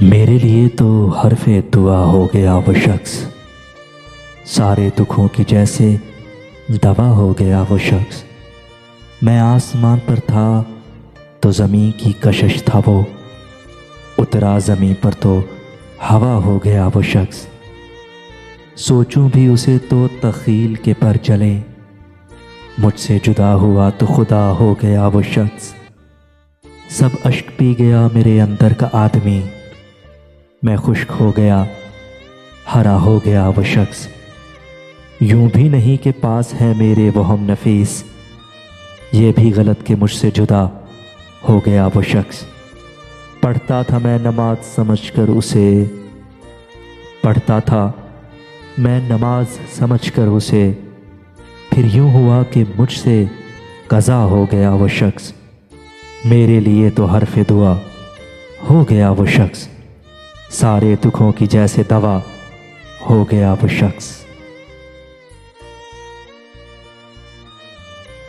मेरे लिए तो हरफ़े दुआ हो गया वो शख्स, सारे दुखों की जैसे दवा हो गया वो शख्स। मैं आसमान पर था तो ज़मीं की कशिश था वो, उतरा ज़मीं पर तो हवा हो गया वो शख्स। सोचूं भी उसे तो तख़ील के पर चले, मुझसे जुदा हुआ तो खुदा हो गया वो शख्स। सब अश्क पी गया मेरे अंदर का आदमी, मैं खुश्क हो गया, हरा हो गया वो शख्स। यूं भी नहीं कि पास है मेरे वो हम नफीस, ये भी गलत कि मुझसे जुदा हो गया वो शख्स। पढ़ता था मैं नमाज समझकर उसे, पढ़ता था मैं नमाज समझकर उसे, फिर यूं हुआ कि मुझसे कज़ा हो गया वो शख्स। मेरे लिए तो हरफ़े दुआ हो गया वो शख्स, सारे दुखों की जैसे दवा हो गया वो शख्स।